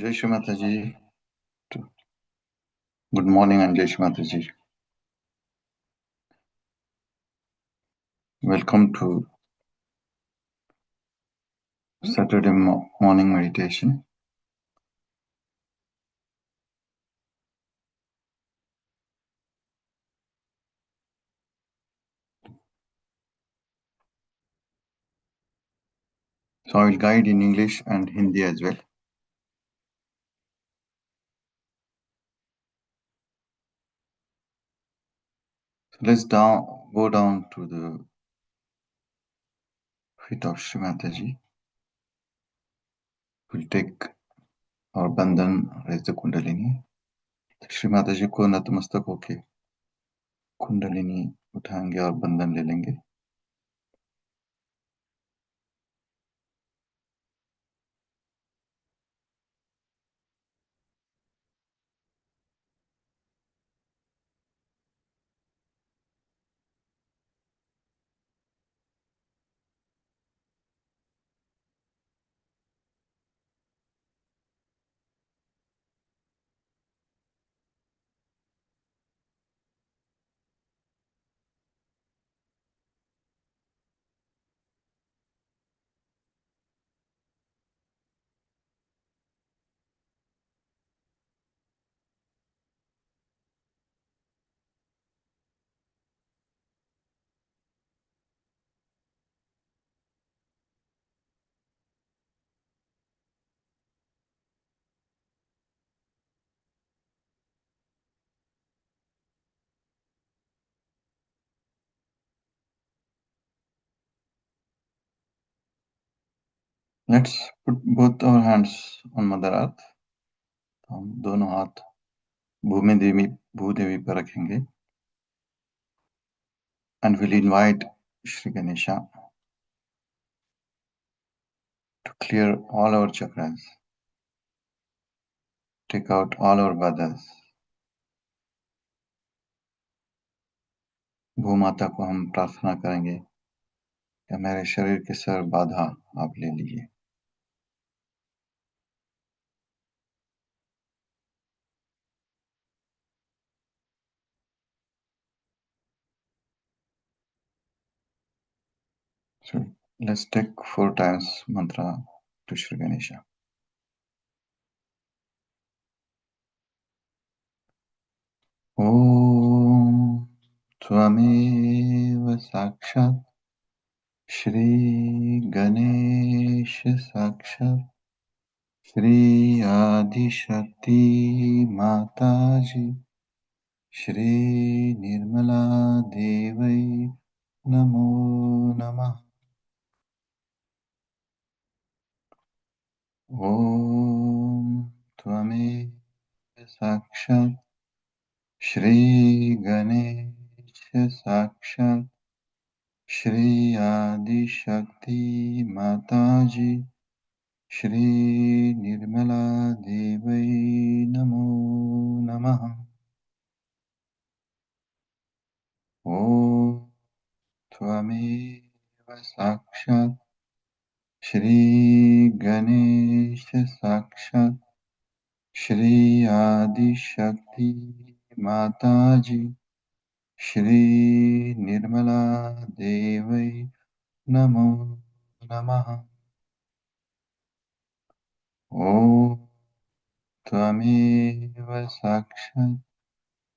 जय श्री माता जी। Good morning and जय श्री माता जी। Welcome to Saturday morning meditation. So I will guide in English and Hindi as well. So let's go down to the feet of Shri Mata ji. We'll take our bandhan, raise the kundalini. Shri Mata जी को नतमस्तक होके कुंडलिनी उठाएंगे और बंधन ले लेंगे। Let's put both our hands on Mother Earth. हम दोनों हाथ भूदेवी पर रखेंगे and we'll invite Shri Ganesha to clear all our chakras, take out all our badas. भूमाता को हम प्रार्थना करेंगे कि मेरे शरीर के सर बाधा आप ले लीजिए। So let's take 4 times mantra to Shri Ganesha. Om Tvameva Sakshat Shri Ganesh Sakshat Shri Adi Shakti Mataji Shri Nirmala Devai Namo Namah. Om Tvame Sakshat Shri Ganesh Sakshat Shri Adi Shakti Mataji Shri Nirmala Devai Namo Namah. Om Tvame Sakshat Shri Ganesh Sakshat Shri Adi Shakti Mataji Shri Nirmala Devai Namo Namaha. Om Tvameva Sakshat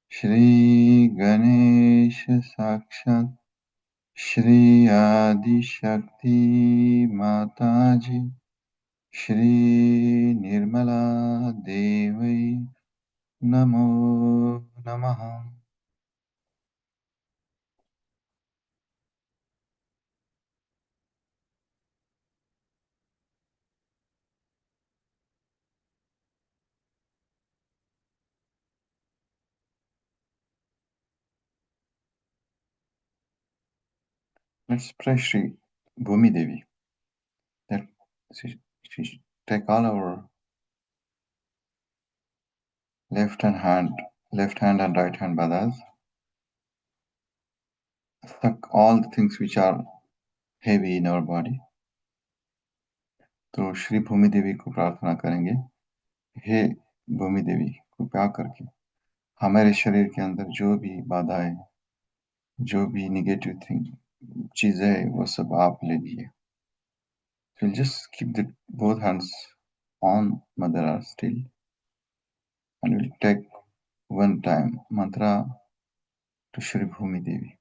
Shri Ganesh Sakshat Shri Adi Shakti Mataji Shri Nirmala Devai Namo Namaha. Let's pray Shri Bhumi Devi that she take all our left hand and right hand badas, suck all the things which are heavy in our body. तो श्री भूमि देवी को प्रार्थना करेंगे हे भूमि देवी, कृपया करके हमारे शरीर के अंदर जो भी बाधाएं, जो भी निगेटिव थिंग चीजें हैं, वो सब आप ले लीजिए. So just keep the both hands on Mother Earth still, and we'll take one time mantra to Shri Bhumi Devi.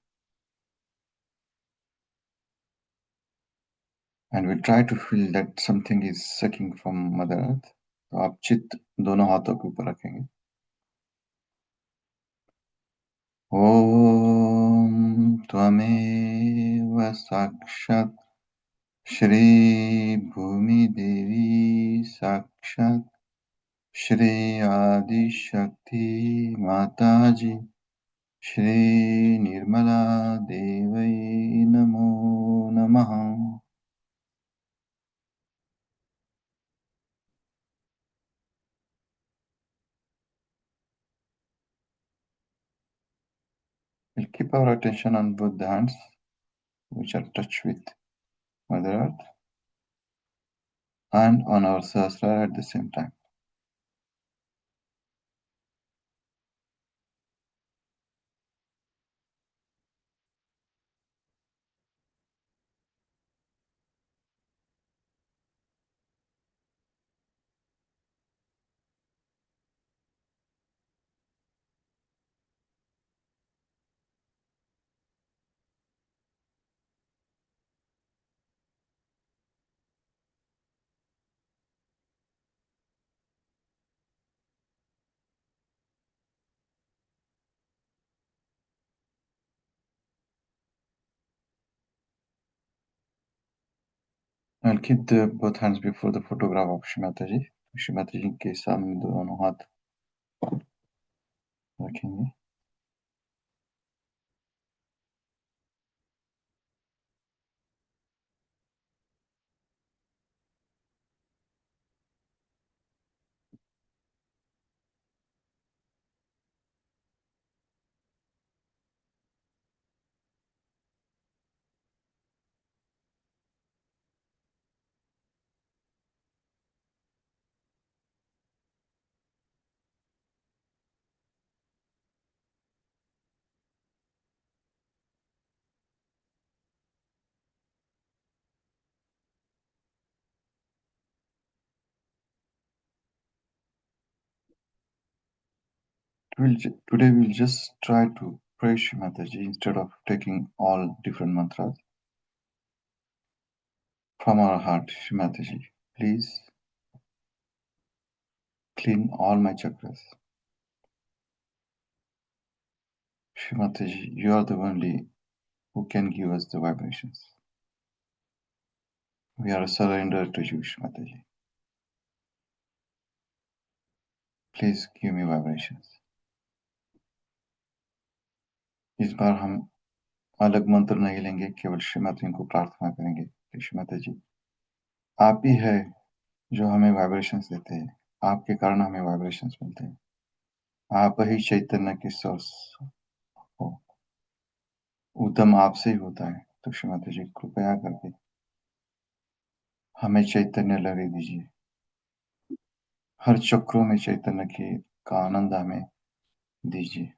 And we'll try to feel that something is sucking from Mother Earth. तो आप चित्त दोनों हाथों के ऊपर रखेंगे. ओम त्वमेव साक्षात् श्री भूमि देवी साक्षात् श्री आदि शक्ति माता जी श्री निर्मला देवै नमो नमः. We'll keep our attention on both the hands which are touched with Mother Earth and on our Sahasrara at the same time. I'll keep the both hands before the photograph of Shrimataji. Shrimataji के सामने दोनों हाथ रखेंगे. Today we'll just try to pray Shrimataji instead of taking all different mantras from our heart. Shrimataji, please clean all my chakras. Shrimataji, you are the only who can give us the vibrations. We are surrendered to you, Shrimataji. Please give me vibrations. इस बार हम अलग मंत्र नहीं लेंगे, केवल श्रीमती को प्रार्थना करेंगे. श्रीमती जी, आप ही है जो हमें वाइब्रेशंस देते हैं. आपके कारण हमें वाइब्रेशंस मिलते हैं. आप ही चैतन्य की सोर्स हो. उद्यम आपसे ही होता है. तो श्रीमती जी, कृपया करके हमें चैतन्य लहरी दीजिए. हर चक्रों में चैतन्य की का आनंद हमें दीजिए.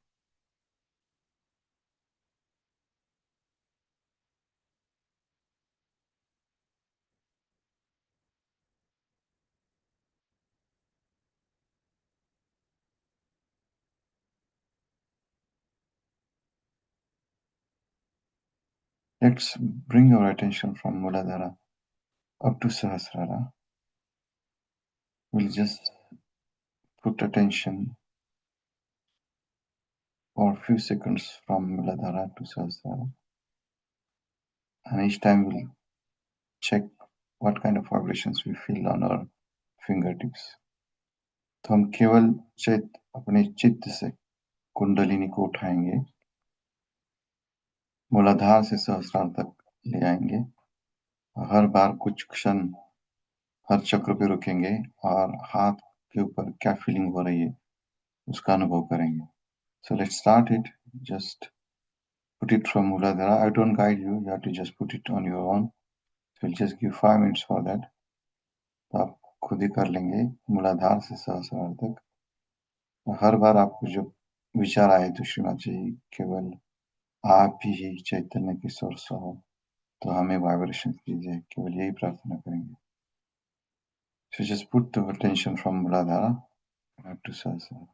Let's bring your attention from Muladhara up to Sahasrara. We'll just put attention for a few seconds from Muladhara to Sahasrara. And each time we'll check what kind of vibrations we feel on our fingertips. तो हम केवल अपने चित्त से कुंडलिनी को उठाएंगे, मूलाधार से सहस्रार तक ले आएंगे. हर बार कुछ क्षण हर चक्र पे रुकेंगे और हाथ के ऊपर क्या फीलिंग हो रही है उसका अनुभव करेंगे. So let's start it. Just put it from Muladhara. I don't guide you. You have to just put it on your own. So we'll just give 5 minutes for that. तो आप खुद ही कर लेंगे, मूलाधार से सहस्रार तक। और हर बार आपको जब विचार आए तो श्रीनाथ जी, केवल आप ही चैतन्य की सोर्स हो, तो हमें वाइब्रेशन कीजिए, केवल यही प्रार्थना करेंगे। So just put the attention from Muladhara to Sahasrara.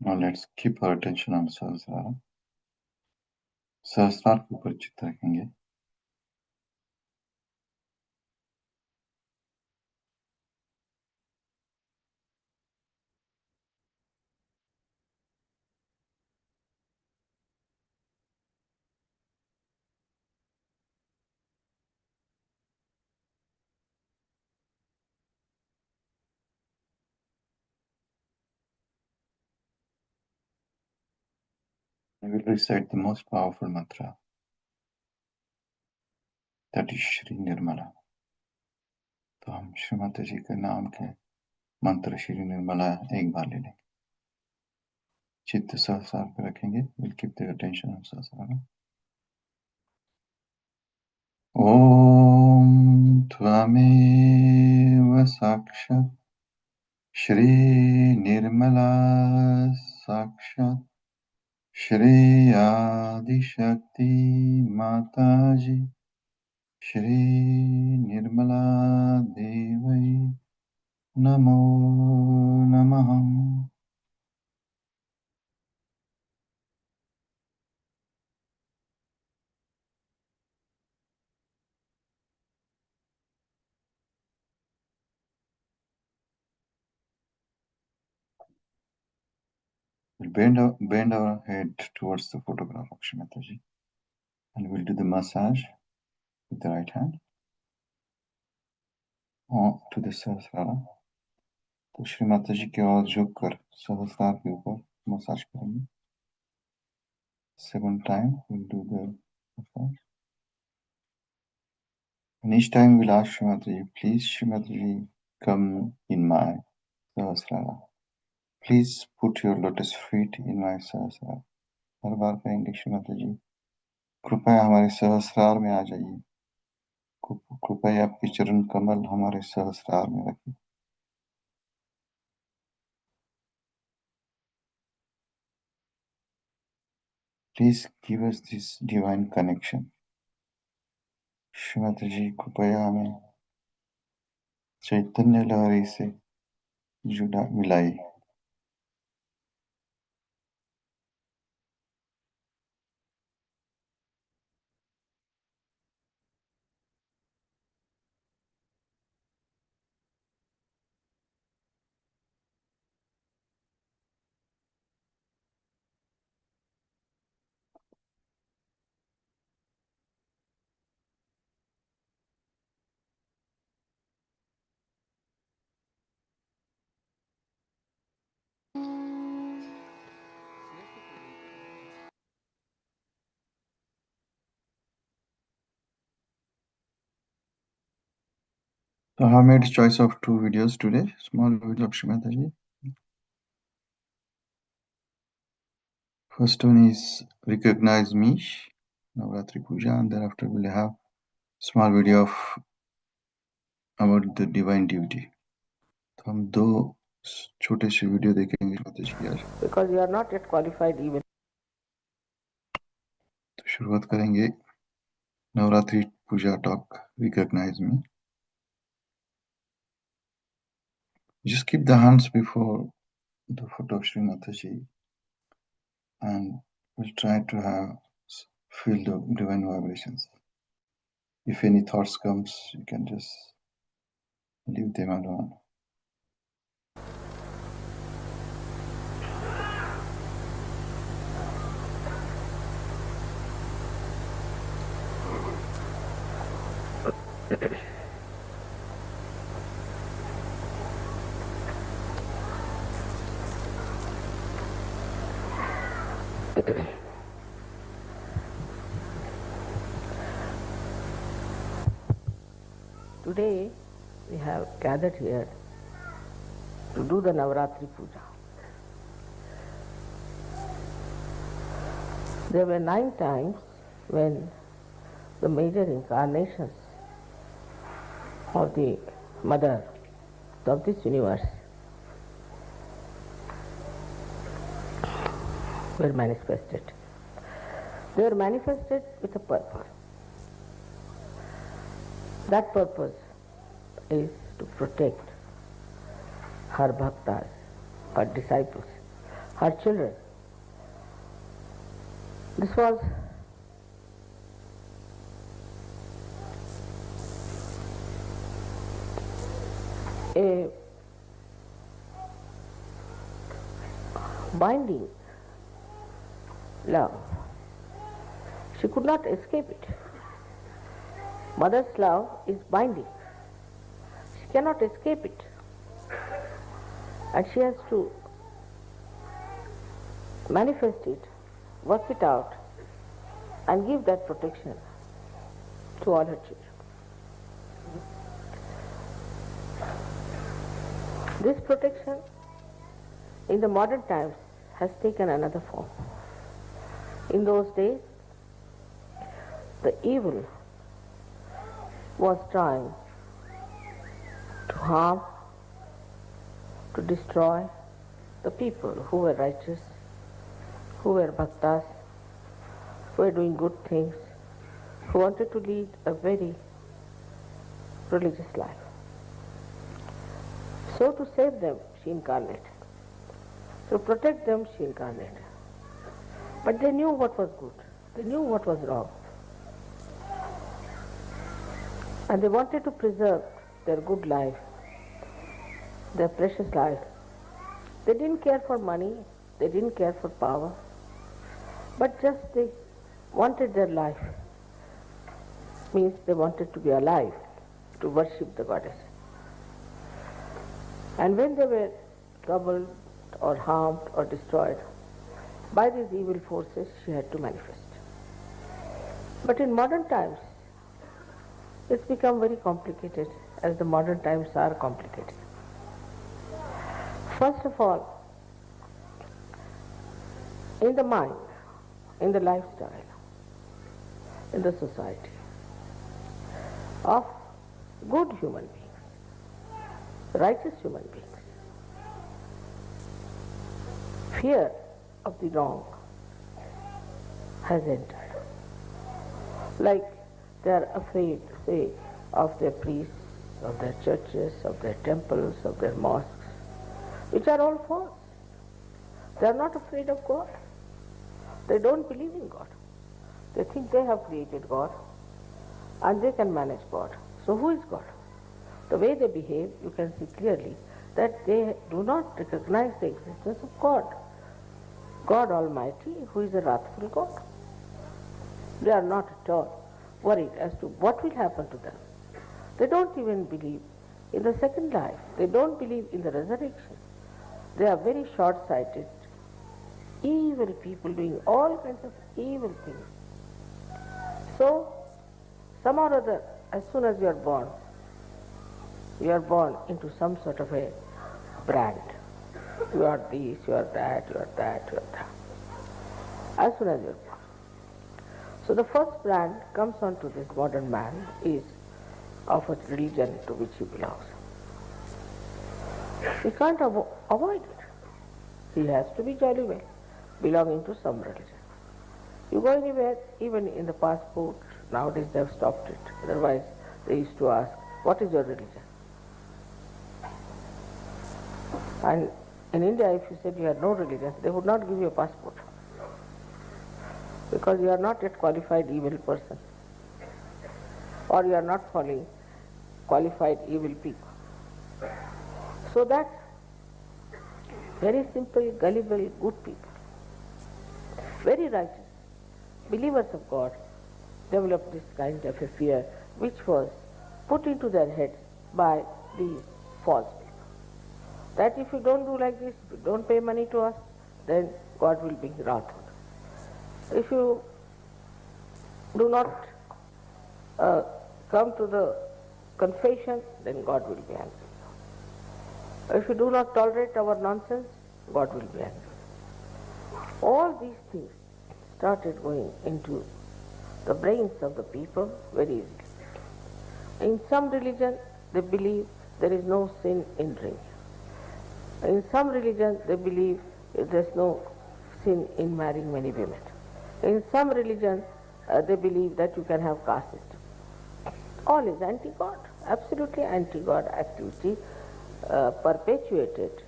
Now let's keep our attention on Sahasrara. सहस्रार के ऊपर चित्त रखेंगे. I will recite the most powerful mantra, that is Shri Nirmala. तो हम श्रीमती जी के नाम के मंत्र श्री निर्मला एक बार ले लेंगे. चित्त सहस्रार पे रखेंगे. We'll keep the attention on Sahasrara. ॐ त्वमेव साक्षात् श्रीनिर्मला साक्षात् श्री आदिशक्ति माताजी श्री निर्मला देवै नमो नमः. We'll bend our head towards the photograph of Shri Mataji, and we'll do the massage with the right hand to the Sahasrara. तो श्री माता जी की ओर झुक कर सहस्रार के ऊपर मसाज करेंगे. Second time we'll do the massage. And each time we'll ask Shri Mata ji, please Shri Mata ji, come in my Sahasrara. Please put your lotus feet in my Sahasrara. हर बार कहेंगे श्री माता जी, कृपया हमारे सहस्रार में आ जाइए. कृपया आपके चरण कमल हमारे सहस्रार में रखिए. Please give us this divine connection. Shri Mata जी कृपया हमें चैतन्य लहरी से जुड़ा मिलाइए. So I have made choice of two videos today. Small video of Shrimataji. First one is Recognize Me, Navratri Puja, and thereafter we'll have small video of about the divine duty. तो हम दो छोटे से video देखेंगे माताजी की आज. Because you are not yet qualified even. तो शुरुआत करेंगे नवरात्रि पूजा talk Recognize Me. Just keep the hands before the foot of Sri Mataji and we'll try to have feel the divine vibrations. If any thoughts comes, you can just leave them alone. Today we have gathered here to do the Navratri Puja. There were 9 times when the major incarnations of the Mother of this universe were manifested. They were manifested with a purpose. That purpose is to protect her bhaktas, her disciples, her children. This was a binding love. She could not escape it. Mother's love is binding. She cannot escape it. And she has to manifest it, work it out, and give that protection to all her children. This protection in the modern times has taken another form. In those days, the evil was trying to harm, to destroy the people who were righteous, who were bhaktas, who were doing good things, who wanted to lead a very religious life. So to save them, she incarnated. To protect them, she incarnated. But they knew what was good. They knew what was wrong. And they wanted to preserve their good life, their precious life. They didn't care for money, they didn't care for power, but just they wanted their life. Means they wanted to be alive, to worship the goddess. And when they were troubled or harmed or destroyed by these evil forces, she had to manifest. But in modern times, it's become very complicated, as the modern times are complicated. First of all, in the mind, in the lifestyle, in the society of good human beings, righteous human beings, fear of the wrong has entered. Like they are afraid, say, of their priests, of their churches, of their temples, of their mosques, which are all false. They are not afraid of God. They don't believe in God. They think they have created God and they can manage God. So who is God? The way they behave, you can see clearly that they do not recognize the existence of God. God Almighty, who is a wrathful God. They are not at all worried as to what will happen to them. They don't even believe in the second life. They don't believe in the resurrection. They are very short-sighted, evil people doing all kinds of evil things. So, somehow or other, as soon as you are born, You are born into some sort of a brand. You are this, you are that, you are that, you are that. As soon as you are born. So the first brand comes onto this modern man is of a religion to which he belongs. He can't avoid it. He has to be jolly well belonging to some religion. You go anywhere, even in the passport, nowadays they have stopped it. Otherwise, they used to ask, what is your religion? And in India, if you said you had no religion, they would not give you a passport. Because you are not yet qualified evil person. Or you are not following qualified evil people. So that very simple, gullible, good people, very righteous, believers of God, developed this kind of a fear which was put into their heads by these false people. That if you don't do like this, if you don't pay money to us, then God will bring wrath on us. If you do not come to the confession, then God will be angry. If you do not tolerate our nonsense, God will be angry. All these things started going into the brains of the people very easily. In some religion, they believe there is no sin in drinking. In some religion, they believe there is no sin in marrying many women. In some religion, they believe that you can have caste system. All is anti-God, absolutely anti-God activity perpetuated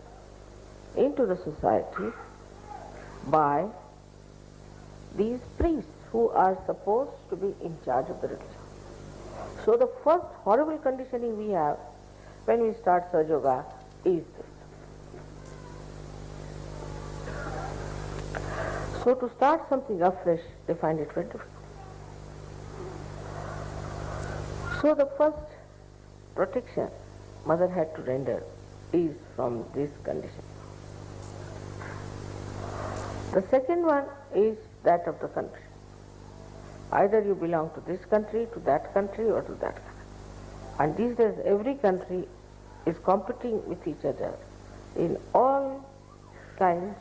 into the society by these priests who are supposed to be in charge of the religion. So the first horrible conditioning we have when we start Sahaja Yoga is this. So to start something afresh, they find it very difficult. So the first protection mother had to render is from this condition. The second one is that of the country. Either you belong to this country, to that country, or to that country. And these days every country is competing with each other in all kinds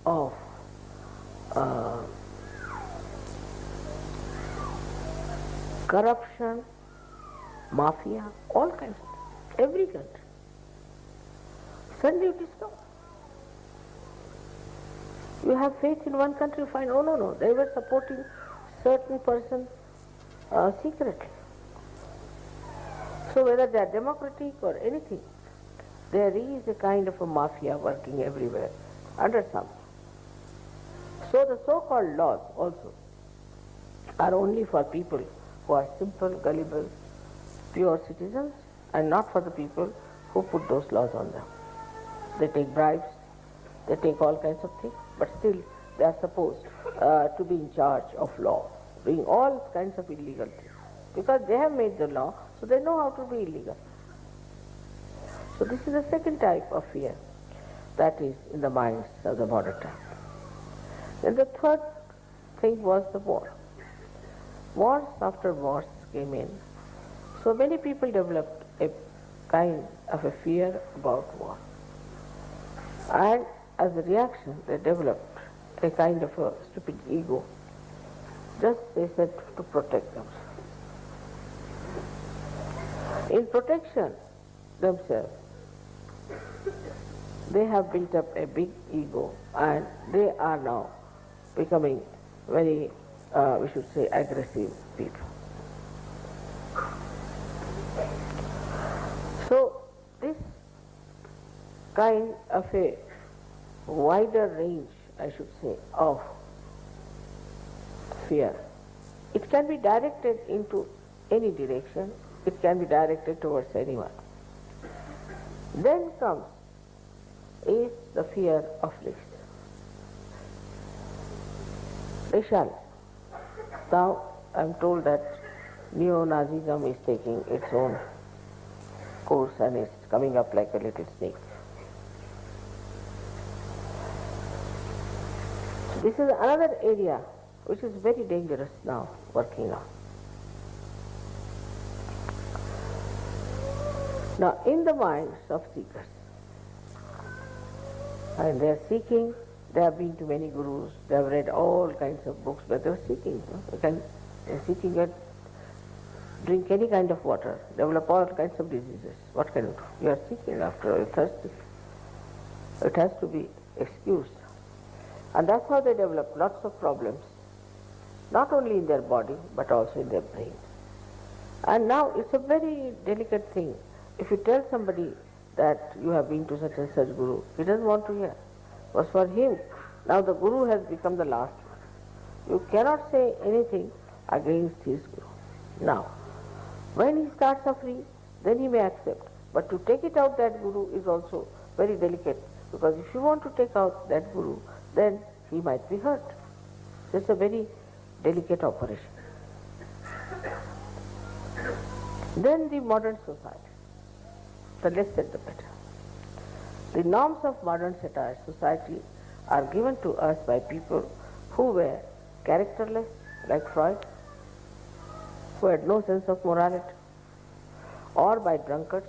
of corruption, mafia, all kinds of things. Every country. Suddenly you discover. You have faith in one country, you find, oh no, they were supporting certain person secretly. So whether they are democratic or anything, there is a kind of a mafia working everywhere under something. So the so-called laws also are only for people who are simple, gullible, pure citizens, and not for the people who put those laws on them. They take bribes, they take all kinds of things, but still they are supposed to be in charge of law, doing all kinds of illegal things. Because they have made the law, so they know how to be illegal. So this is the second type of fear that is in the minds of the modern time. Then the third thing was the war. Wars after wars came in. So many people developed a kind of a fear about war. And as a reaction, they developed a kind of a stupid ego. Just, they said, to protect themselves. In protection themselves, they have built up a big ego, and they are now becoming very, we should say, aggressive people. So this kind of a wider range, I should say, of fear, it can be directed into any direction, it can be directed towards anyone. Then comes is the fear of risk. Racial. Now I am told that neo-Nazism is taking its own course and is coming up like a little snake. So this is another area which is very dangerous now working on. Now, in the minds of seekers, and they are seeking, they have been to many gurus, they have read all kinds of books, but they are seeking. They are seeking it. Drink any kind of water, develop all kinds of diseases. What can you do? You are seeking after all, you are thirsty. It has to be excused. And that's how they develop lots of problems, not only in their body, but also in their brain. And now it's a very delicate thing. If you tell somebody that you have been to such and such guru, he doesn't want to hear. Because for him, now the guru has become the last one. You cannot say anything against his guru. Now, when he starts suffering, then he may accept. But to take it out that guru is also very delicate, because if you want to take out that guru, then he might be hurt. So it's a very delicate operation. Then the modern society, the less said the better. The norms of modern society are given to us by people who were characterless, like Freud, who had no sense of morality, or by drunkards,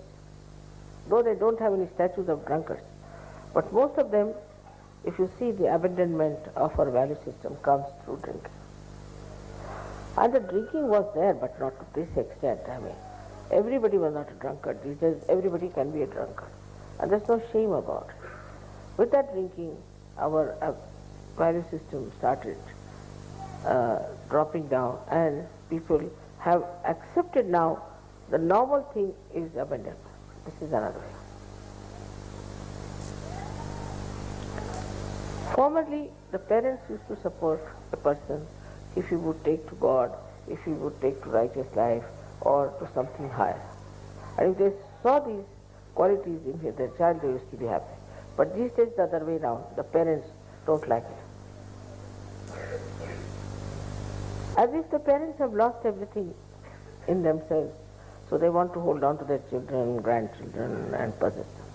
though they don't have any statues of drunkards. But most of them, if you see, the abandonment of our value system comes through drinking. And the drinking was there, but not to this extent. I mean, everybody was not a drunkard. These days, everybody can be a drunkard. And there's no shame about it. With that drinking, our value system started dropping down, and people have accepted now the normal thing is abandonment. This is another way. Formerly, the parents used to support a person if he would take to God, if he would take to righteous life, or to something higher. And if they saw these qualities in their child, they used to be happy. But these days, the other way around, the parents don't like it. As if the parents have lost everything in themselves, so they want to hold on to their children, grandchildren, and possess them.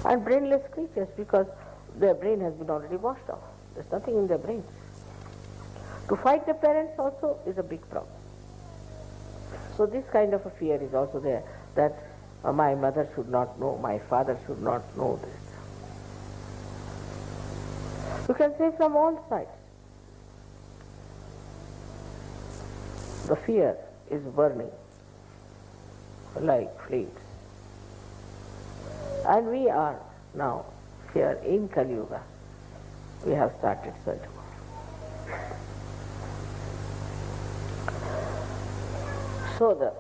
And brainless creatures, because their brain has been already washed off. There's nothing in their brains. To fight the parents also is a big problem. So this kind of a fear is also there, that my mother should not know, my father should not know this. You can say from all sides. The fear is burning like flames. And we are now here in Kali Yuga. We have started Sahaja. So the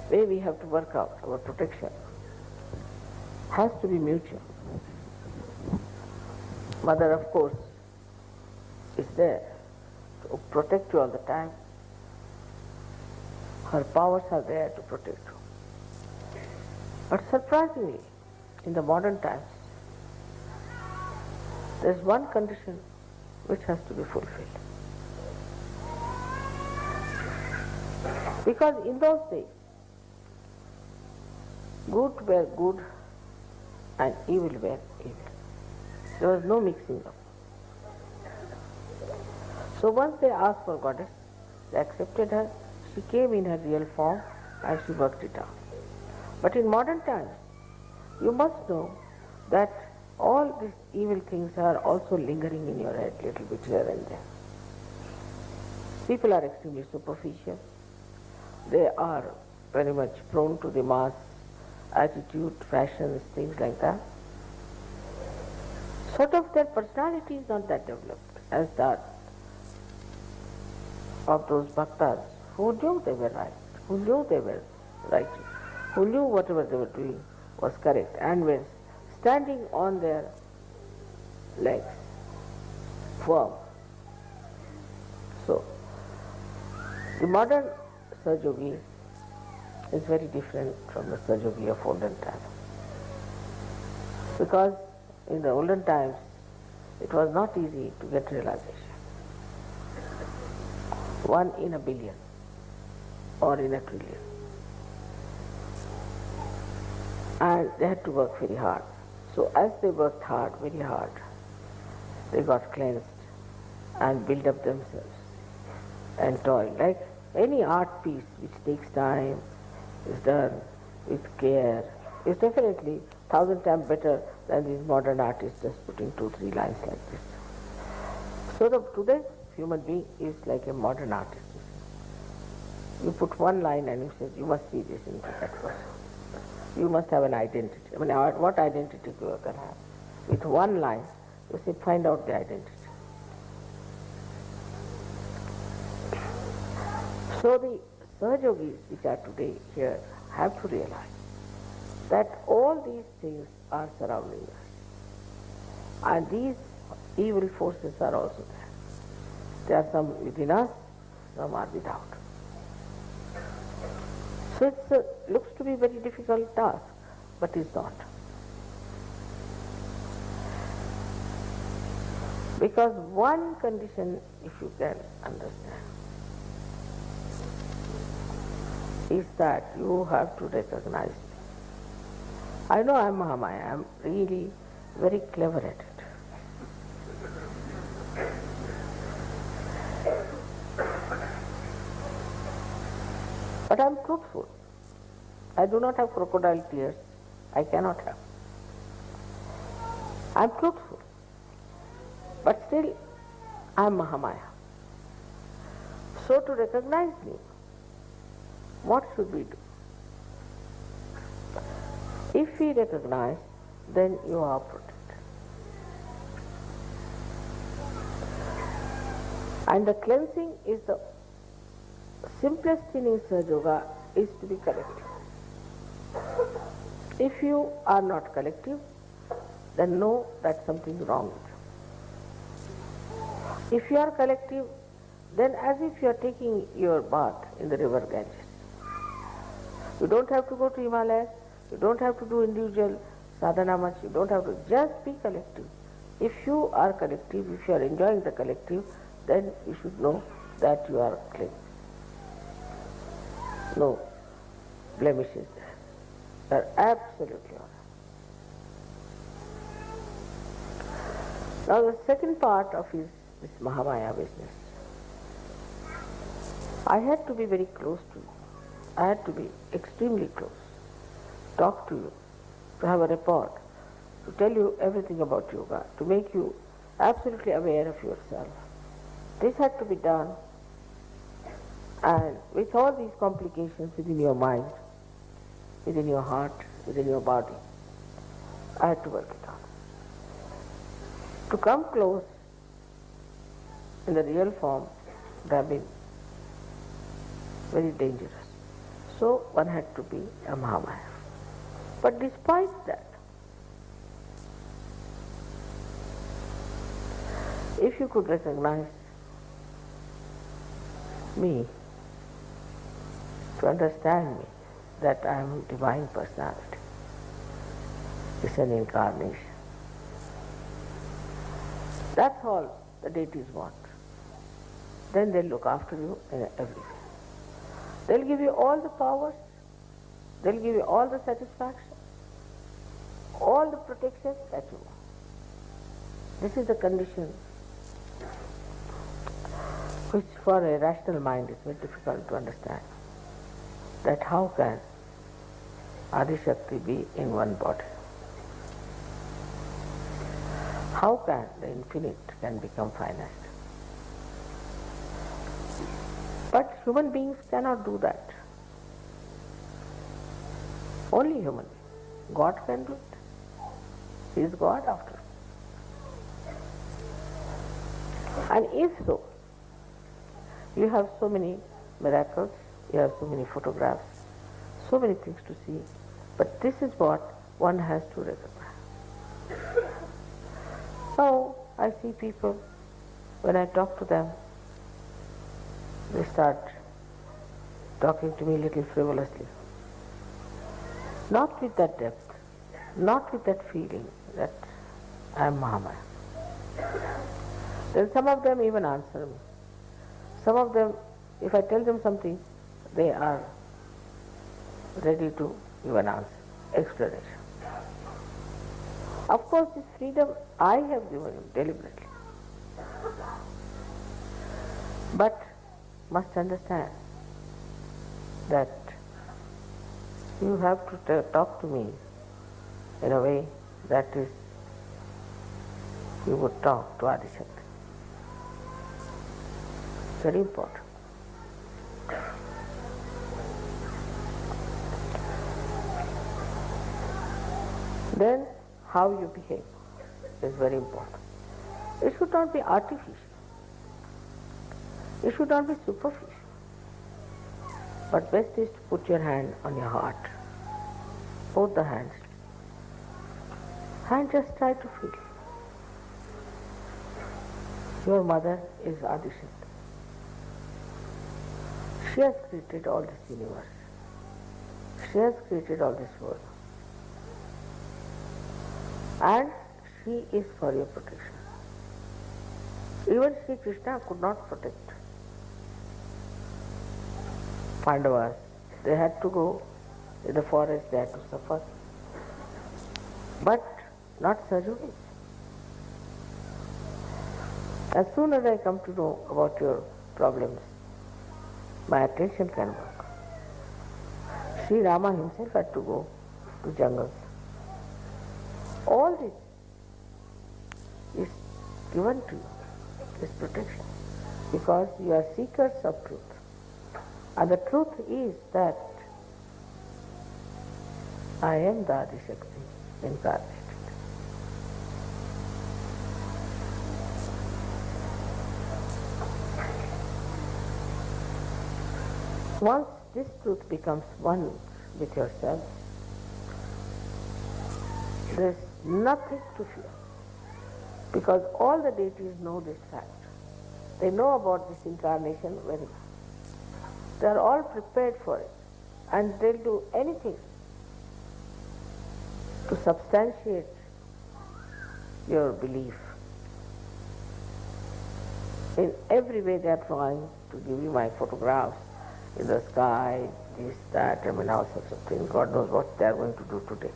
way we have to work out our protection has to be mutual. Mother, of course, is there to protect you all the time. Her powers are there to protect you. But surprisingly, in the modern times, there is one condition which has to be fulfilled. Because in those days, good were good and evil were evil. There was no mixing up. So once they asked for goddess, they accepted her, she came in her real form and she worked it out. But in modern times, you must know that all these evil things are also lingering in your head, little bit here and there. People are extremely superficial. They are very much prone to the mass attitude, fashions, things like that. Sort of their personality is not that developed as that of those bhaktas who knew they were right, who knew they were righteous, who knew whatever they were doing was correct and were standing on their legs, firm. So, the modern Sahaja is very different from the Sahaja of olden times. Because in the olden times, it was not easy to get realization. 1 in a billion or in a trillion. And they had to work very hard. So as they worked hard, very hard, they got cleansed and built up themselves and toiled. Like Any art piece which takes time, is done with care, is definitely 1,000 times better than these modern artists just putting 2, 3 lines like this. So today's human being is like a modern artist. You put one line and you say, you must see this into that person. You must have an identity. I mean, what identity you can have? With one line, you say, find out the identity. So the Sahajogis which are today here have to realize that all these things are surrounding us. And these evil forces are also there. There are some within us, some are without. So it looks to be a very difficult task, but it's not. Because one condition, if you can understand, is that you have to recognize me. I know I'm Mahamaya, I'm really very clever at it. But I'm truthful. I do not have crocodile tears. I cannot have. I'm truthful. But still, I'm Mahamaya. So to recognize me, what should we do? If we recognize, then you are protected. And the cleansing is the simplest thing in Sahaja Yoga is to be collective. If you are not collective, then know that something is wrong with you. If you are collective, then as if you are taking your bath in the river Ganges. You don't have to go to Himalayas, you don't have to do individual sadhana much, you don't have to, just be collective. If you are collective, if you are enjoying the collective, then you should know that you are clean. No blemishes there. You are absolutely all right. Now the second part of this Mahamaya business, I had to be very close to you. I had to be extremely close, talk to you, to have a report, to tell you everything about yoga, to make you absolutely aware of yourself. This had to be done, and with all these complications within your mind, within your heart, within your body, I had to work it out. To come close in the real form would have been very dangerous. So one had to be a Mahamaya. But despite that, if you could recognize me, to understand me, that I am divine personality, it's an incarnation. That's all the deities want. Then they'll look after you in everything. They'll give you all the powers, they'll give you all the satisfaction, all the protection that you want. This is the condition which for a rational mind is very difficult to understand. That how can Adi Shakti be in one body? How can the infinite can become finite? But human beings cannot do that. Only human beings. God can do it. He is God after all. And if so, you have so many miracles, you have so many photographs, so many things to see, but this is what one has to recognize. So I see people, when I talk to them, they start talking to me a little frivolously. Not with that depth, not with that feeling that I am Mahamaya. Then some of them even answer me. Some of them, if I tell them something, they are ready to give an answer, explanation. Of course, this freedom I have given him deliberately. But must understand that you have to talk to me in a way that is you would talk to Adishakti. Very important. Then how you behave is very important. It should not be artificial. It should not be superficial. But best is to put your hand on your heart. Both the hands. And just try to feel. Your mother is Adishakti. She has created all this universe. She has created all this world. And she is for your protection. Even Sri Krishna could not protect Pandavas. They had to go in the forest, they had to suffer. But not Sahaja. As soon as I come to know about your problems, my attention can work. Sri Rama himself had to go to jungles. All this is given to you, this protection, because you are seekers of truth. And the truth is that I am the Adishakti incarnated. Once this truth becomes one with yourself, there is nothing to fear, because all the deities know this fact. They know about this incarnation very well. They are all prepared for it, and they'll do anything to substantiate your belief. In every way they are trying to give you my photographs in the sky, this, that, all sorts of things. God knows what they are going to do today.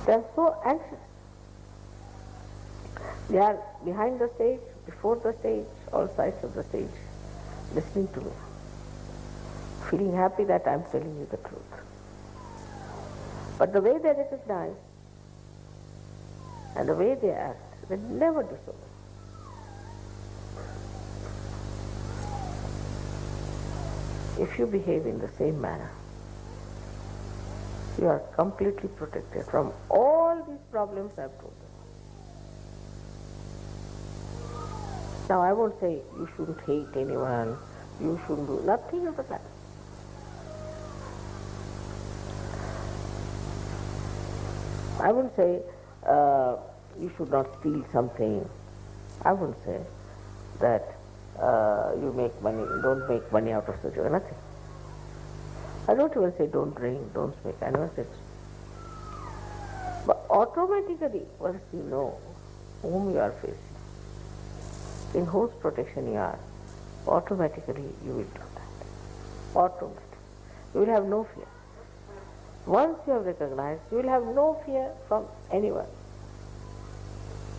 They are so anxious. They are behind the stage, before the stage, all sides of the stage, listening to me, feeling happy that I am telling you the truth. But the way they recognize and the way they act, they never disobey. If you behave in the same manner, you are completely protected from all these problems I have told you. Now I won't say you shouldn't hate anyone, you shouldn't do nothing of the kind. I wouldn't say you should not steal something. I wouldn't say that you make money, don't make money out of such nothing. I don't even say don't drink, don't smoke. I never said so. But automatically, once you know whom you are facing, in whose protection you are, automatically you will do that. Automatically. You will have no fear. Once you have recognized, you will have no fear from anyone.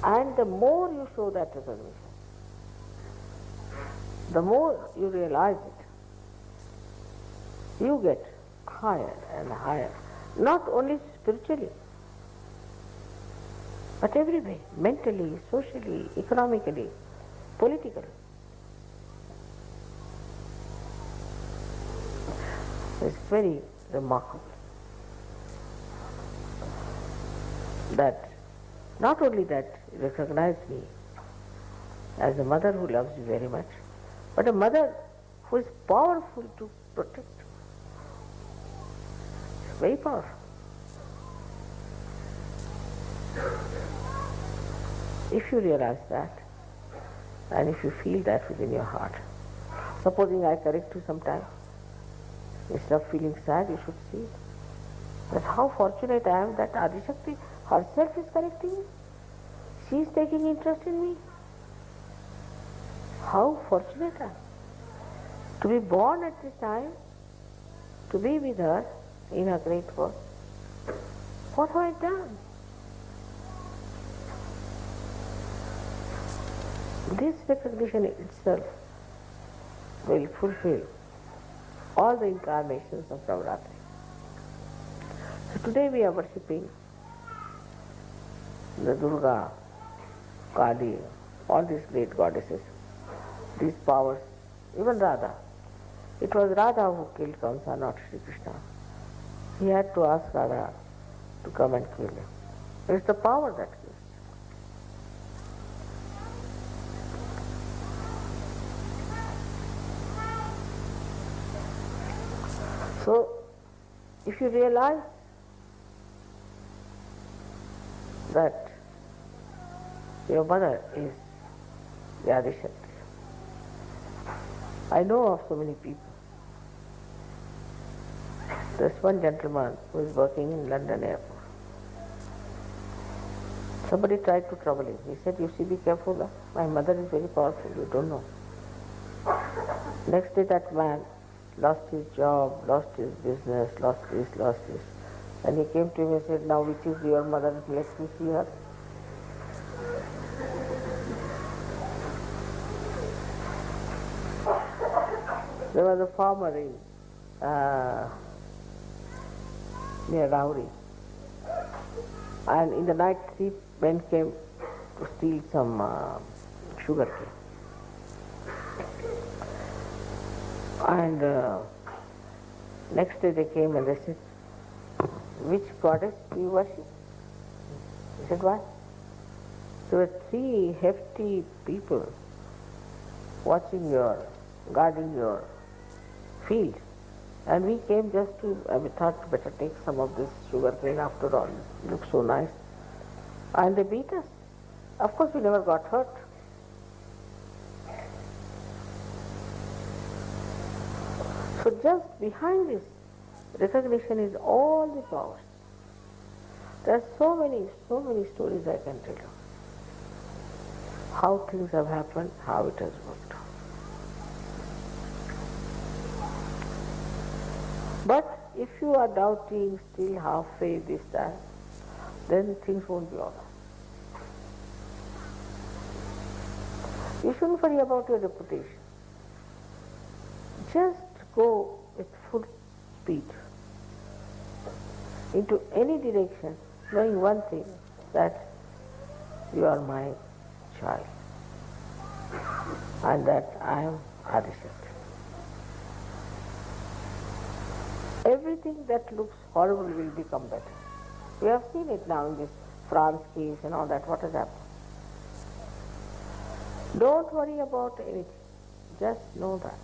And the more you show that recognition, the more you realize it, you get higher and higher, not only spiritually, but every way, mentally, socially, economically, politically. It's very remarkable that not only that you recognize me as a mother who loves you very much, but a mother who is powerful to protect. Very powerful. If you realize that, and if you feel that within your heart, supposing I correct you sometime, instead of feeling sad, you should see that how fortunate I am that Adishakti herself is correcting me. She is taking interest in me. How fortunate I am to be born at this time, to be with her in her great work. What have I done? This recognition itself will fulfill all the incarnations of Navratri. So today we are worshipping the Durga, Kali, all these great goddesses, these powers, even Radha. It was Radha who killed Kamsa, not Sri Krishna. He had to ask Radha to come and kill him. It's the power that kills. So, if you realize that your mother is the Adishakti, I know of so many people. There's one gentleman who is working in London airport. Somebody tried to trouble him. He said, you see, be careful. My mother is very powerful. You don't know. Next day that man lost his job, lost his business, lost this. And he came to him and said, now which is your mother? Let me see her. There was a farmer in near Rauri. And in the night, 3 men came to steal some sugar cane. And next day they came and they said, which goddess do you worship? He said, what? There were 3 hefty people watching guarding your field. And we came just to, we thought better take some of this sugar cane after all. It looks so nice. And they beat us. Of course we never got hurt. So just behind this recognition is all the powers. There are so many stories I can tell you. How things have happened, how it has worked out. But if you are doubting, still half faith, this, that, then things won't be all right. You shouldn't worry about your reputation. Just go with full speed into any direction, knowing one thing, that you are my child and that I am Adishakti. Everything that looks horrible will become better. We have seen it now in this France case and all that. What has happened? Don't worry about anything. Just know that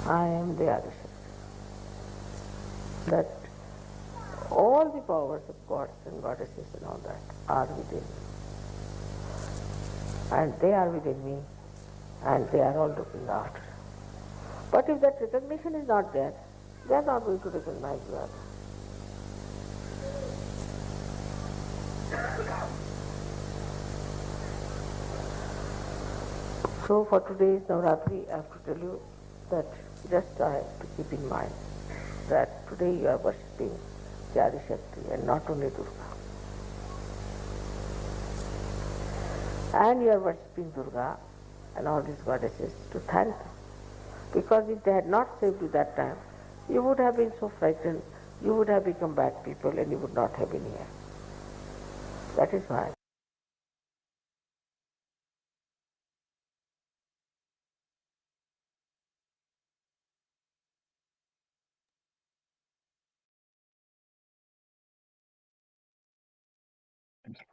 I am the Adishakti. That all the powers of gods and goddesses and all that are within me. And they are within me, and they are all looking after. But if that recognition is not there, they are not going to recognize you either. So for today's Navratri, I have to tell you that just try to keep in mind that today you are worshipping the Adishakti and not only Durga. And you are worshipping Durga and all these goddesses to thank them. Because if they had not saved you that time, you would have been so frightened, you would have become bad people and you would not have been here. That is why.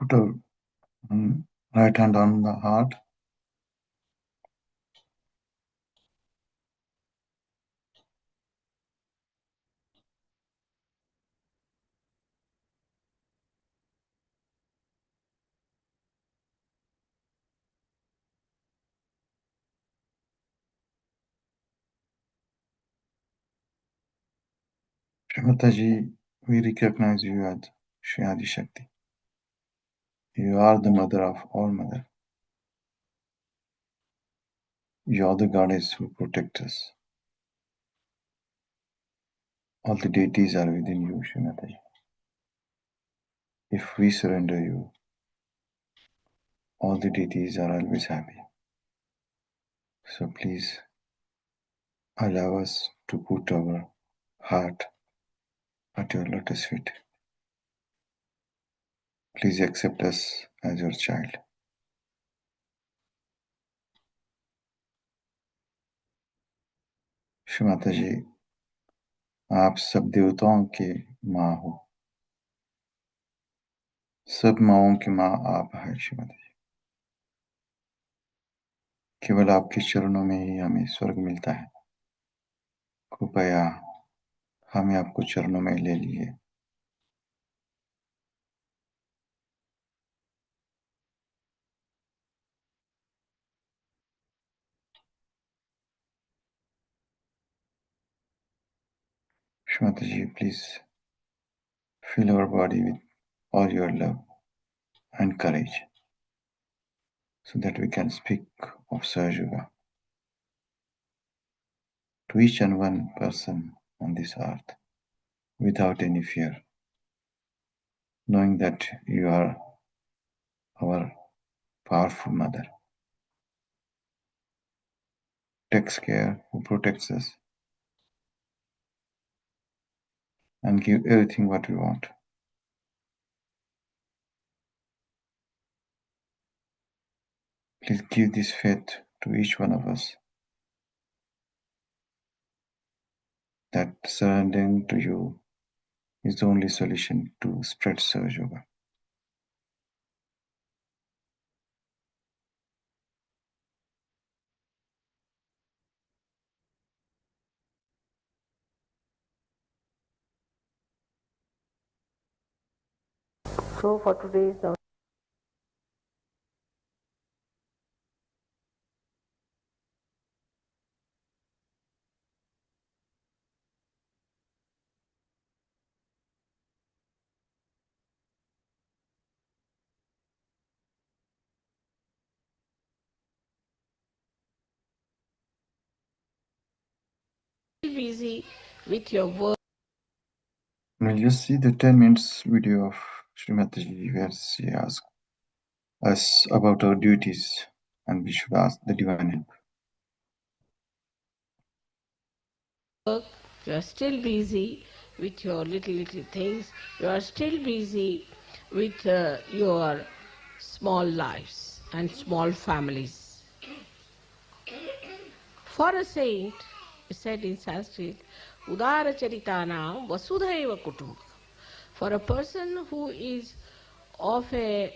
Put a right hand on the heart. Mataji, we recognize you as Shri Adi Shakti. You are the mother of all mother. You are the goddess who protects us. All the deities are within you, Shri Mataji. If we surrender you, all the deities are always happy. So please allow us to put our heart at your lotus feet. Please accept us as your child. Shri Mata जी, आप सब देवताओं के माँ हो, सब माँओं की माँ आप हैं श्री माता जी। केवल आपके चरणों में ही हमें स्वर्ग मिलता है। कृपया हमें आपको चरणों में ले लिए। श्री माता जी, please fill our body with all your love and courage so that we can speak of Sahaja to each and one person on this earth without any fear, knowing that you are our powerful mother, takes care, who protects us, and give everything what we want. Please give this faith to each one of us that surrendering to you is the only solution to spread Sahaja. So for today's busy with your work. We'll just see the 10 minutes video of Srimataji where she asks us about our duties and we should ask the divine help. You are still busy with your little things. You are still busy with your small lives and small families. For a saint, it said in Sanskrit, Udara Charitanam Vasudhaiva Kutumbakam. For a person who is of a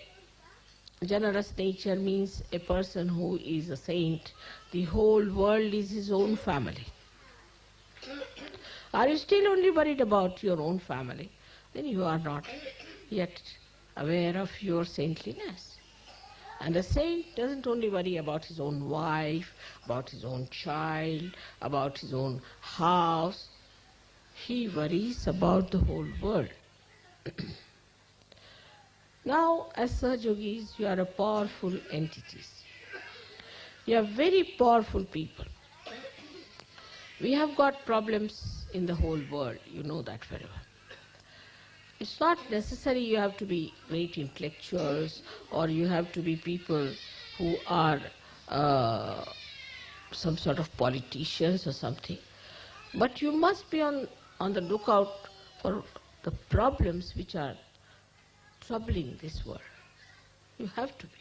generous nature, means a person who is a saint, the whole world is his own family. Are you still only worried about your own family? Then you are not yet aware of your saintliness. And a saint doesn't only worry about his own wife, about his own child, about his own house. He worries about the whole world. Now, as Sahajogis, you are a powerful entities. You are very powerful people. We have got problems in the whole world. You know that very well. It's not necessary you have to be great intellectuals or you have to be people who are some sort of politicians or something. But you must be on the lookout for the problems which are troubling this world. You have to be.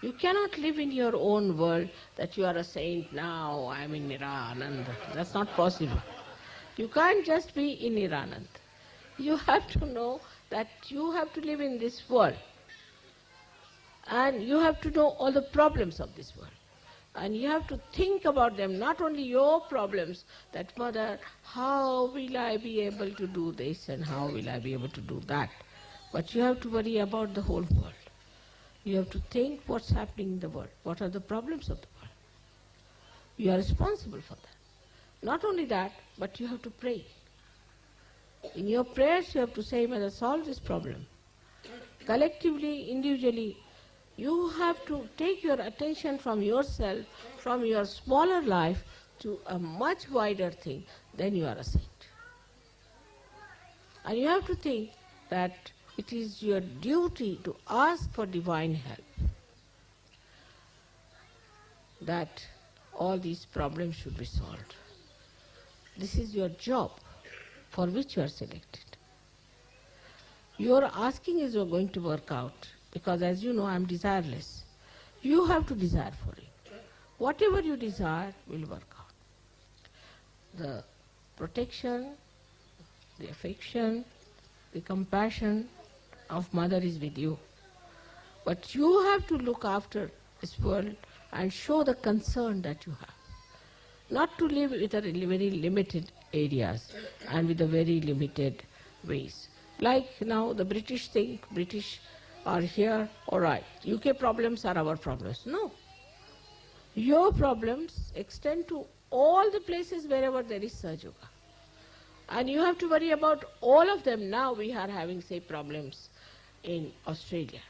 You cannot live in your own world that you are a saint now, I am in Nirananda. That's not possible. You can't just be in Nirananda. You have to know that you have to live in this world. And you have to know all the problems of this world. And you have to think about them, not only your problems, that mother, how will I be able to do this and how will I be able to do that? But you have to worry about the whole world. You have to think what's happening in the world, what are the problems of the world. You are responsible for that. Not only that, but you have to pray. In your prayers you have to say, Mother, solve this problem. Collectively, individually, you have to take your attention from yourself, from your smaller life, to a much wider thing. Then you are a saint. And you have to think that it is your duty to ask for divine help. that all these problems should be solved. This is your job for which you are selected. Your asking is you're going to work out because, as you know, I am desireless. You have to desire for it. Whatever you desire will work out. The protection, the affection, the compassion of mother is with you. But you have to look after this world and show the concern that you have. Not to live with a very limited areas and with a very limited ways. Like now the British think British are here, alright, UK problems are our problems. No. Your problems extend to all the places wherever there is Sahaja Yoga. And you have to worry about all of them. Now we are having, say, problems in Australia.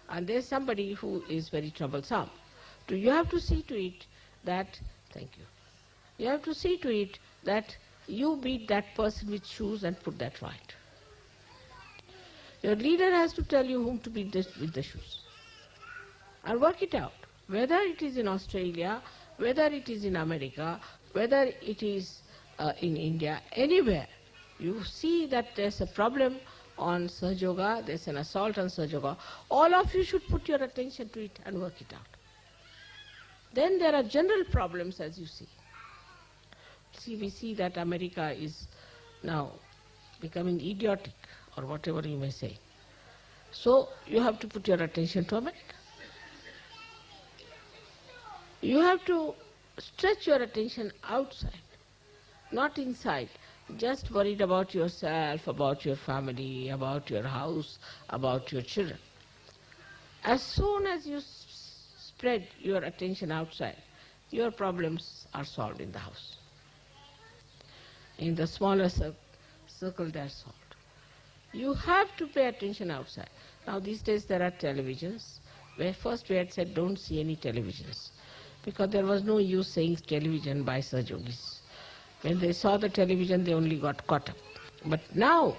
And there's somebody who is very troublesome. So you have to see to it that, thank you, you have to see to it that you beat that person with shoes and put that right. Your leader has to tell you whom to beat with the shoes. And work it out. Whether it is in Australia, whether it is in America, whether it is in India, anywhere, you see that there's a problem on Sahaja Yoga, there's an assault on Sahaja Yoga, all of you should put your attention to it and work it out. Then there are general problems, as you see. See, we see that America is now becoming idiotic, or whatever you may say. So you have to put your attention to America. You have to stretch your attention outside, not inside. Just worried about yourself, about your family, about your house, about your children. As soon as you spread your attention outside, your problems are solved in the house. In the smaller circle, they are solved. You have to pay attention outside. Now these days there are televisions, where first we had said don't see any televisions, because there was no use saying television by Sahaja Yogis. When they saw the television, they only got caught up. But now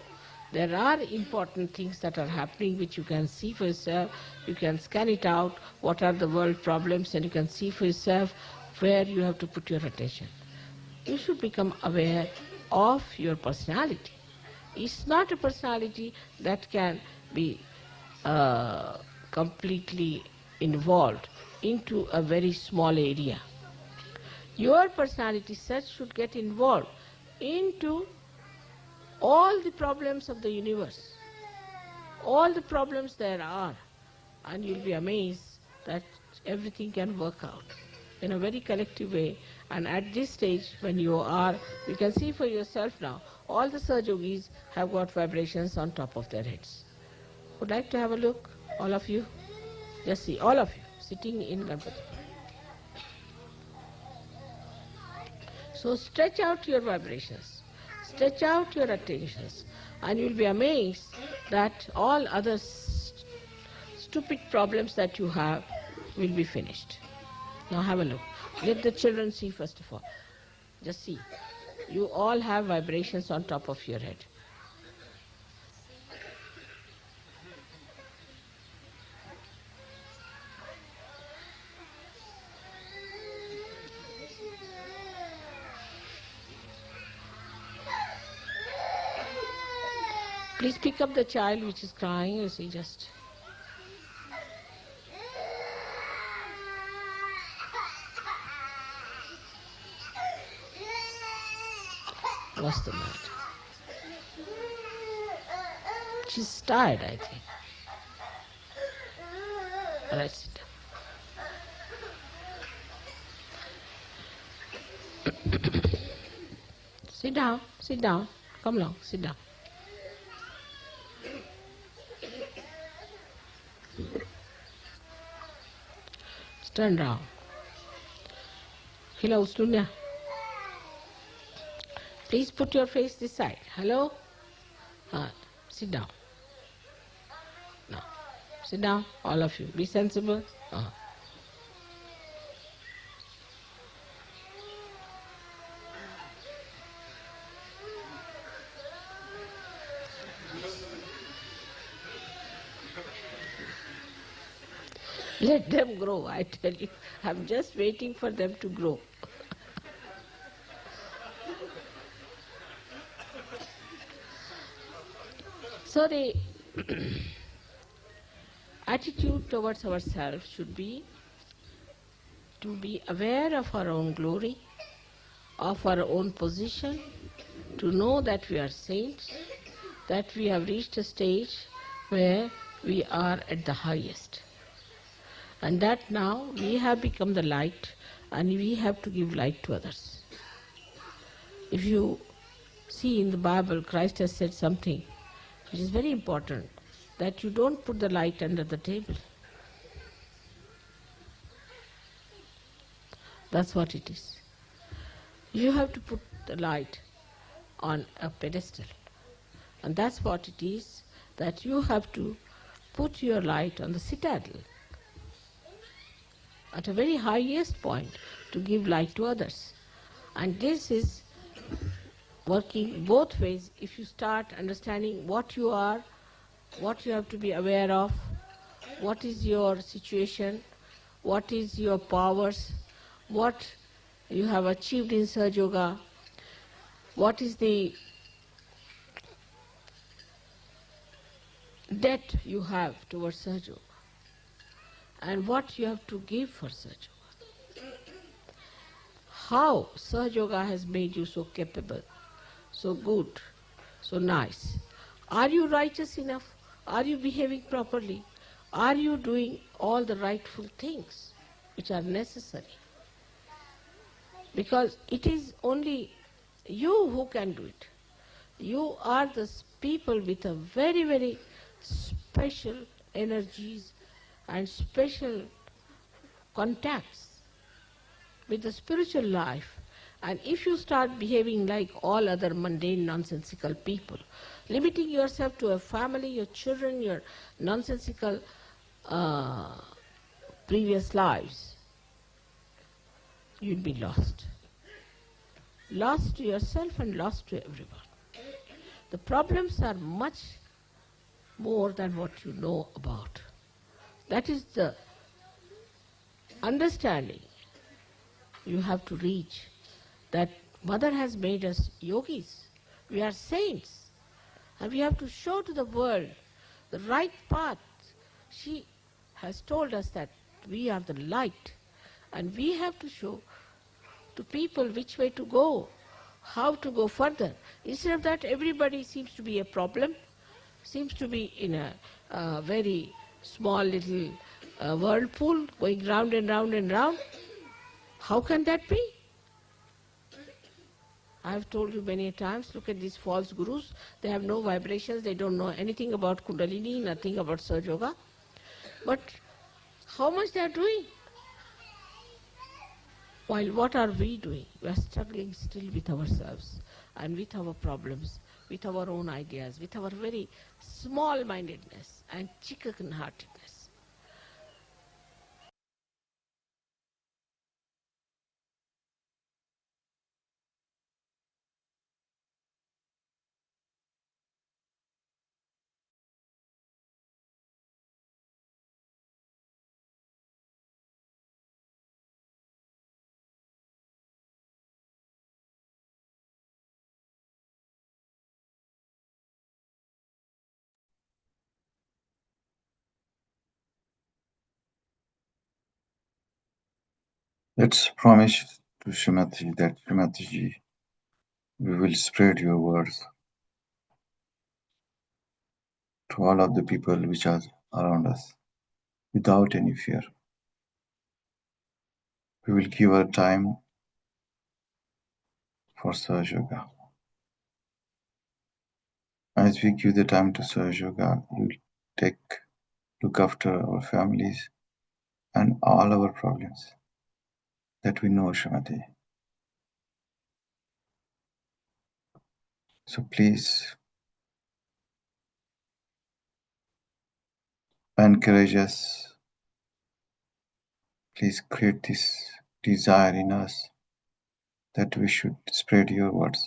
there are important things that are happening which you can see for yourself. You can scan it out, what are the world problems, and you can see for yourself where you have to put your attention. You should become aware of your personality. It's not a personality that can be completely involved into a very small area. Your personality such should get involved into all the problems of the universe, all the problems there are, and you'll be amazed that everything can work out in a very collective way. And at this stage, when you can see for yourself now, all the Sahaja Yogis have got vibrations on top of their heads. Would like to have a look, all of you? Just see, all of you, sitting in Ganpati. So stretch out your vibrations, stretch out your attentions, and you'll be amazed that all other stupid problems that you have will be finished. Now have a look. Let the children see first of all. Just see. You all have vibrations on top of your head. Please pick up the child which is crying, you see, just. What's the matter? She's tired, I think. All right, sit down. Sit down. Come along, sit down. Turn round. Hello, Stunya. Please put your face this side. Hello? Sit down. Now, sit down, all of you. Be sensible. Let them grow, I tell you. I'm just waiting for them to grow. So the attitude towards ourselves should be to be aware of our own glory, of our own position, to know that we are saints, that we have reached a stage where we are at the highest. And that now we have become the light and we have to give light to others. If you see in the Bible, Christ has said something which is very important, that you don't put the light under the table. That's what it is. You have to put the light on a pedestal. And that's what it is, that you have to put your light on the citadel at a very highest point to give light to others. And this is working both ways. If you start understanding what you are, what you have to be aware of, what is your situation, what is your powers, what you have achieved in Sahaja Yoga, what is the debt you have towards Sahaja Yoga, and what you have to give for Sahaja Yoga. How Sahaja Yoga has made you so capable, so good, so nice. Are you righteous enough? Are you behaving properly? Are you doing all the rightful things which are necessary? Because it is only you who can do it. You are the people with a very, very special energies and special contacts with the spiritual life. And if you start behaving like all other mundane, nonsensical people, limiting yourself to a family, your children, your nonsensical uh, previous lives, you'll be lost. Lost to yourself and lost to everyone. The problems are much more than what you know about. That is the understanding you have to reach, that Mother has made us yogis. We are saints. And we have to show to the world the right path. She has told us that we are the light. And we have to show to people which way to go, how to go further. Instead of that, everybody seems to be a problem, seems to be in a very small little whirlpool going round and round and round. How can that be? I have told you many times, look at these false gurus. They have no vibrations, they don't know anything about Kundalini, nothing about Sahaja Yoga. But how much they are doing? While what are we doing? We are struggling still with ourselves and with our problems, with our own ideas, with our very small-mindedness and chicken-heartedness. Let's promise to Srimati that Srimati we will spread your words to all of the people which are around us without any fear. We will give our time for Sahaja Yoga. As we give the time to Sahaja Yoga, we will look after our families and all our problems that we know, Srimati. So please encourage us. Please create this desire in us that we should spread your words.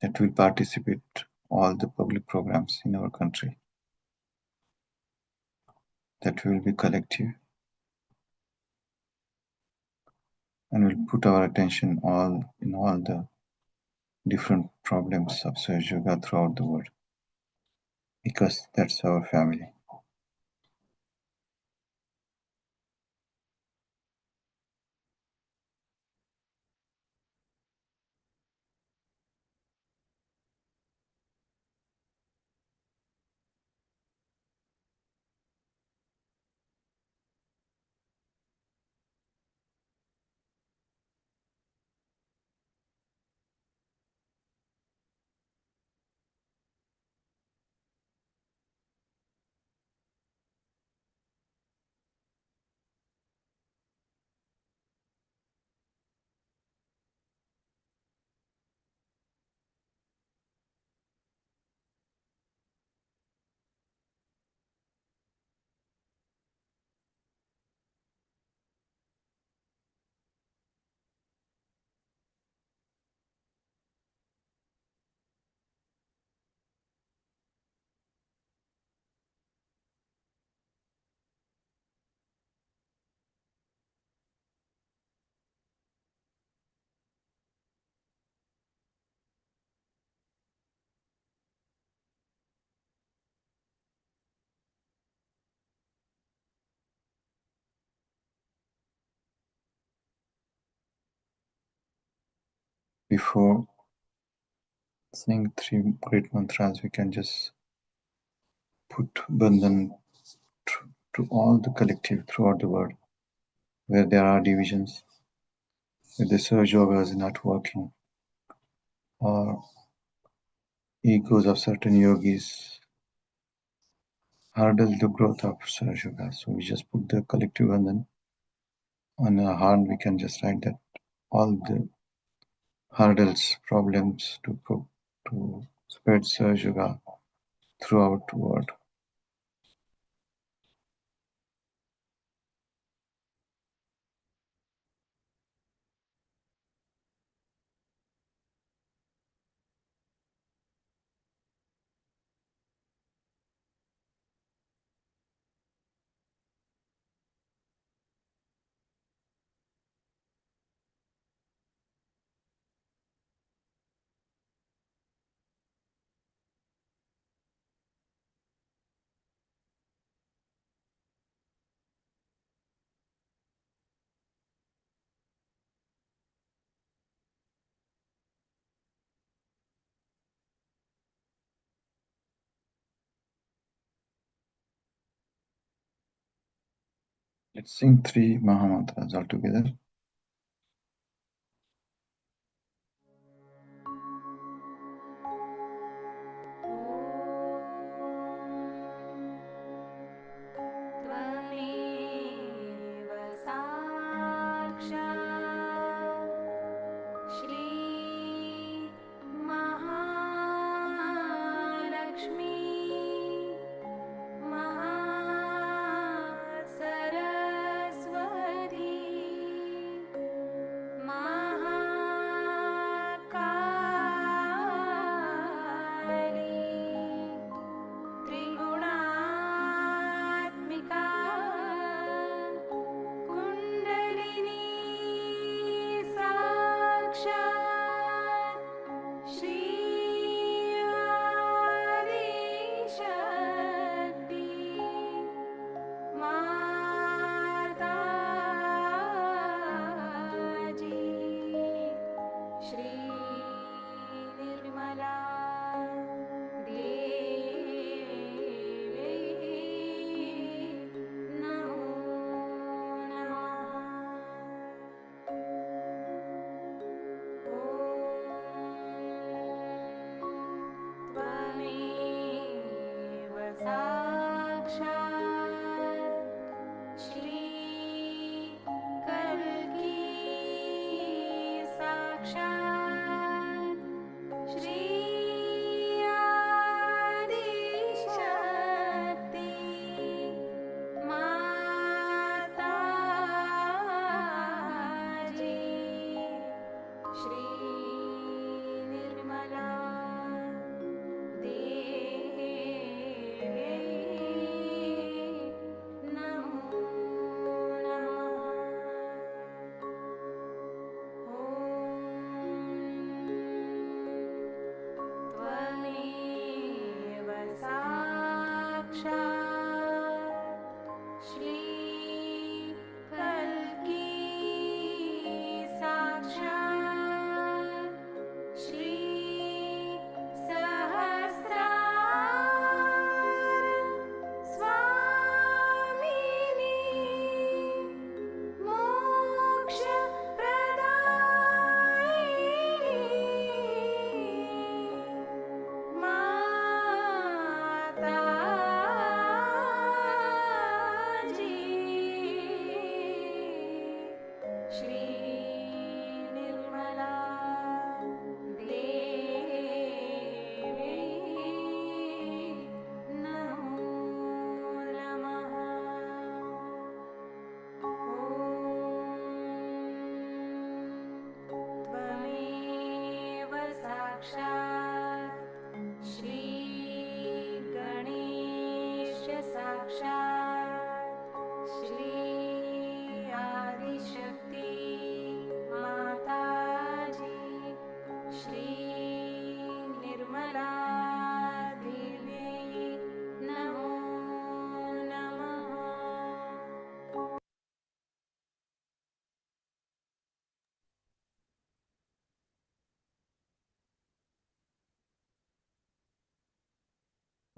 that will participate all the public programs in our country, that will be collective and will put our attention all the different problems of Sahaj Yoga throughout the world, because that's our family. Before saying three great mantras, we can just put Bandhan to all the collective throughout the world where there are divisions, where the Sahaj Yoga is not working, or egos of certain yogis hurdle the growth of Sahaj Yoga. So we just put the collective Bandhan on a hand. We can just write that all the hurdles, problems to spread Sahaj Yoga throughout the world. Let's sing three Mahamantras all together. त्वमेव साक्षात् श्रीमहालक्ष्मी महासरस्वती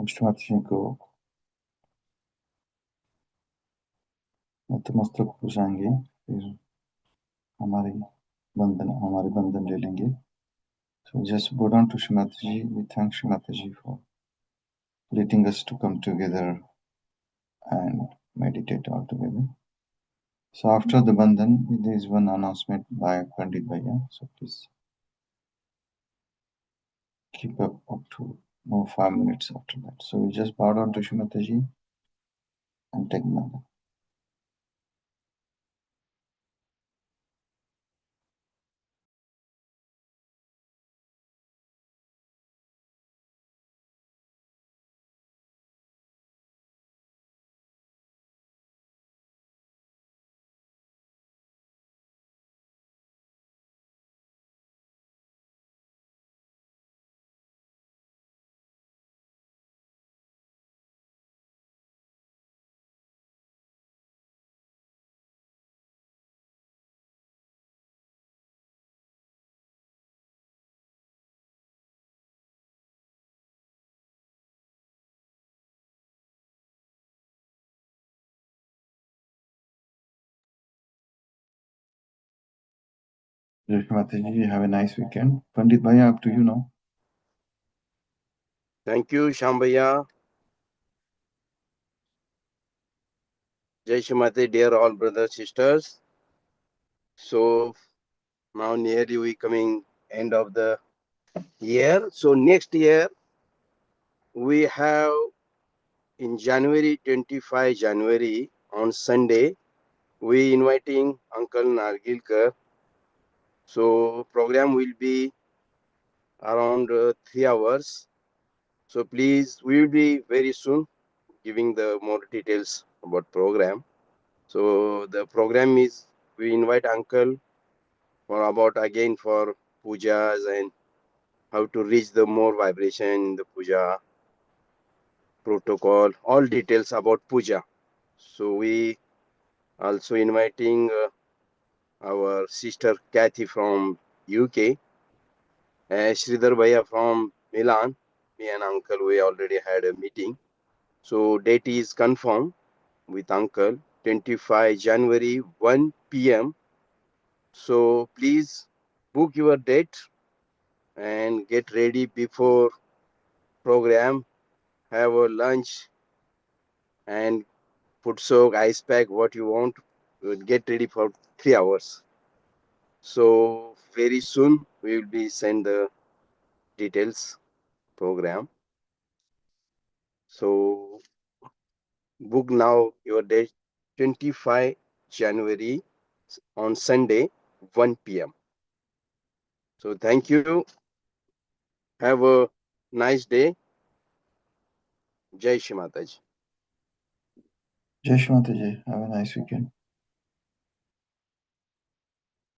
श्रीमती जी को नतमस्तक हो जाएंगे, फिर हमारे बंधन ले लेंगे. So just bow down to Shrimati ji. We thank Shrimati ji for letting us to come together and meditate all together. So after the bandhan, there is one announcement by Pandit Bhaiya. So please keep up to more 5 minutes after that. So we just bow down to Shrimati ji and take bandhan. Shrimati ji, have a nice weekend. Pandit Bhaiya, up to you now. Thank you, Shyam Bhaiya. Jai Shrimati, dear all brothers, sisters. So now nearly we coming end of the year. So next year we have in January 25 January on Sunday we inviting Uncle Nargilkar. So program will be around 3 hours. So please we will be very soon giving the more details about program. So the program is we invite Uncle for about again for pujas and how to reach the more vibration in the puja protocol, all details about puja. So we also inviting our sister Kathy from UK, Sridhar Bhaiya from Milan. Me and uncle we already had a meeting. So date is confirmed with uncle 25 January 1 p.m. So please book your date and get ready before program. Have a lunch and put soak, ice pack, what you want. Get ready for 3 hours. So very soon we will be send the details program. So book now your date 25 January on Sunday 1 p.m. So thank you. Have a nice day. Jai Shri Mataji. Jai Shrimati ji, have a nice weekend.